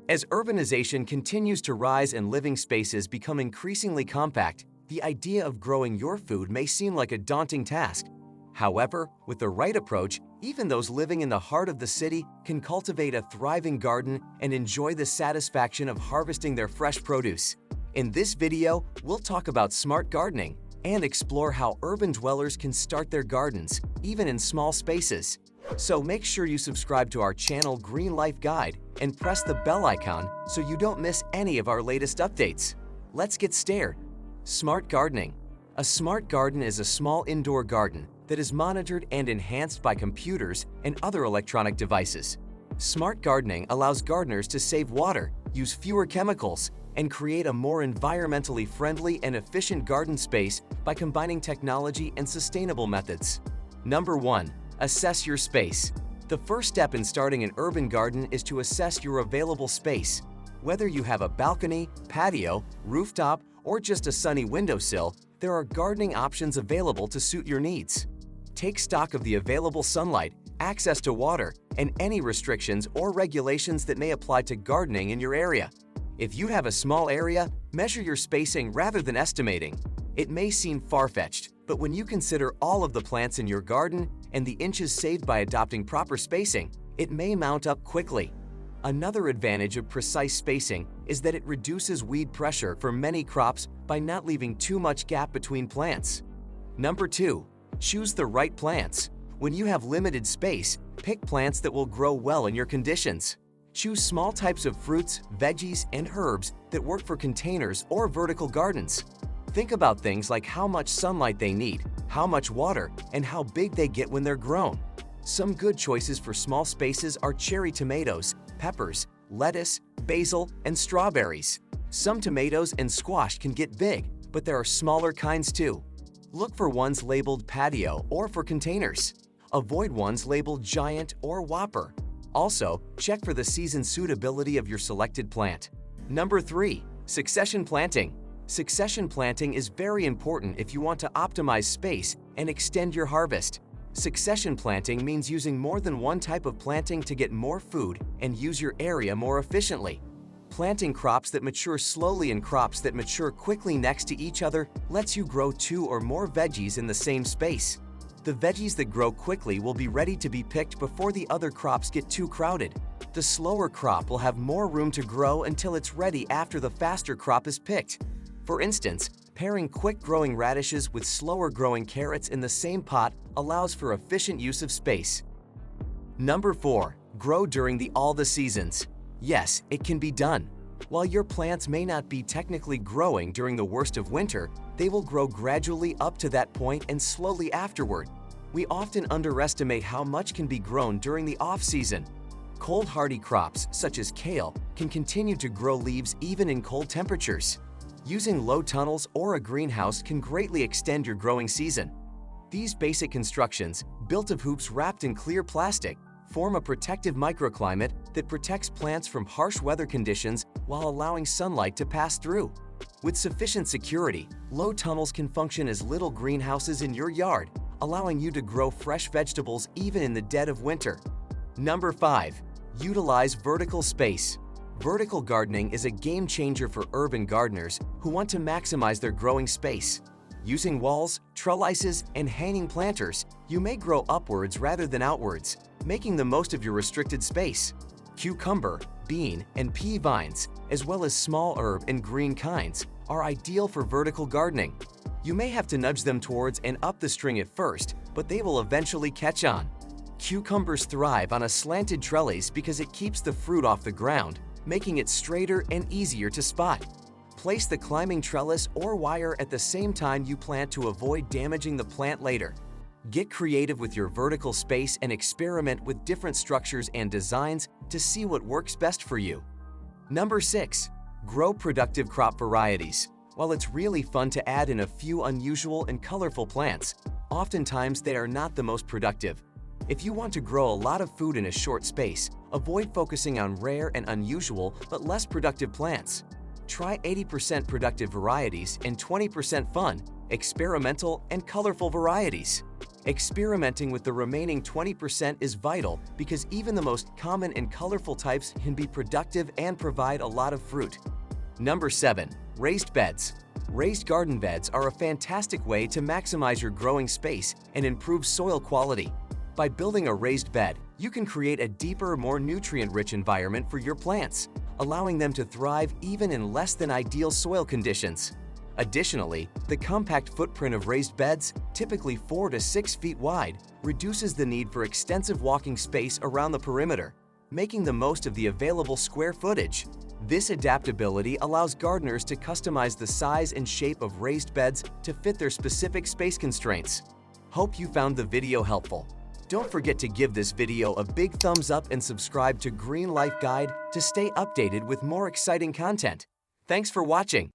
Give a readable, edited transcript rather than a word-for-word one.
As urbanization continues to rise and living spaces become increasingly compact, the idea of growing your food may seem like a daunting task. However, with the right approach, even those living in the heart of the city can cultivate a thriving garden and enjoy the satisfaction of harvesting their fresh produce. In this video, we'll talk about smart gardening and explore how urban dwellers can start their gardens, even in small spaces. So make sure you subscribe to our channel Green Life Guide and press the bell icon so you don't miss any of our latest updates. Let's get started. Smart gardening. A smart garden is a small indoor garden that is monitored and enhanced by computers and other electronic devices. Smart gardening allows gardeners to save water, use fewer chemicals, and create a more environmentally friendly and efficient garden space by combining technology and sustainable methods. Number 1. Assess your space. The first step in starting an urban garden is to assess your available space. Whether you have a balcony, patio, rooftop, or just a sunny windowsill, there are gardening options available to suit your needs. Take stock of the available sunlight, access to water, and any restrictions or regulations that may apply to gardening in your area. If you have a small area, measure your spacing rather than estimating. It may seem far-fetched, but when you consider all of the plants in your garden and the inches saved by adopting proper spacing, it may mount up quickly. Another advantage of precise spacing is that it reduces weed pressure for many crops by not leaving too much gap between plants. Number 2. Choose the right plants. When you have limited space, pick plants that will grow well in your conditions. Choose small types of fruits, veggies, and herbs that work for containers or vertical gardens. Think about things like how much sunlight they need, how much water, and how big they get when they're grown. Some good choices for small spaces are cherry tomatoes, peppers, lettuce, basil, and strawberries. Some tomatoes and squash can get big, but there are smaller kinds too. Look for ones labeled patio or for containers. Avoid ones labeled giant or whopper. Also, check for the season suitability of your selected plant. Number 3. Succession planting. Succession planting is very important if you want to optimize space and extend your harvest. Succession planting means using more than one type of planting to get more food and use your area more efficiently. Planting crops that mature slowly and crops that mature quickly next to each other lets you grow 2 or more veggies in the same space. The veggies that grow quickly will be ready to be picked before the other crops get too crowded. The slower crop will have more room to grow until it's ready after the faster crop is picked. For instance, pairing quick-growing radishes with slower-growing carrots in the same pot allows for efficient use of space. Number 4. Grow during all the seasons. Yes, it can be done. While your plants may not be technically growing during the worst of winter, they will grow gradually up to that point and slowly afterward. We often underestimate how much can be grown during the off-season. Cold-hardy crops, such as kale, can continue to grow leaves even in cold temperatures. Using low tunnels or a greenhouse can greatly extend your growing season. These basic constructions, built of hoops wrapped in clear plastic, form a protective microclimate that protects plants from harsh weather conditions while allowing sunlight to pass through. With sufficient security, low tunnels can function as little greenhouses in your yard, allowing you to grow fresh vegetables even in the dead of winter. Number 5. Utilize vertical space. Vertical gardening is a game changer for urban gardeners who want to maximize their growing space. Using walls, trellises, and hanging planters, you may grow upwards rather than outwards, making the most of your restricted space. Cucumber, bean, and pea vines, as well as small herb and green kinds, are ideal for vertical gardening. You may have to nudge them towards and up the string at first, but they will eventually catch on. Cucumbers thrive on a slanted trellis because it keeps the fruit off the ground, making it straighter and easier to spot. Place the climbing trellis or wire at the same time you plant to avoid damaging the plant later. Get creative with your vertical space and experiment with different structures and designs to see what works best for you. Number 6. Grow productive crop varieties. While it's really fun to add in a few unusual and colorful plants, oftentimes they are not the most productive. If you want to grow a lot of food in a short space, avoid focusing on rare and unusual but less productive plants. Try 80% productive varieties and 20% fun, experimental, and colorful varieties. Experimenting with the remaining 20% is vital because even the most common and colorful types can be productive and provide a lot of fruit. Number 7. Raised beds. Raised garden beds are a fantastic way to maximize your growing space and improve soil quality. By building a raised bed, you can create a deeper, more nutrient-rich environment for your plants, allowing them to thrive even in less than ideal soil conditions. Additionally, the compact footprint of raised beds, typically 4 to 6 feet wide, reduces the need for extensive walking space around the perimeter, making the most of the available square footage. This adaptability allows gardeners to customize the size and shape of raised beds to fit their specific space constraints. Hope you found the video helpful. Don't forget to give this video a big thumbs up and subscribe to Green Life Guide to stay updated with more exciting content. Thanks for watching.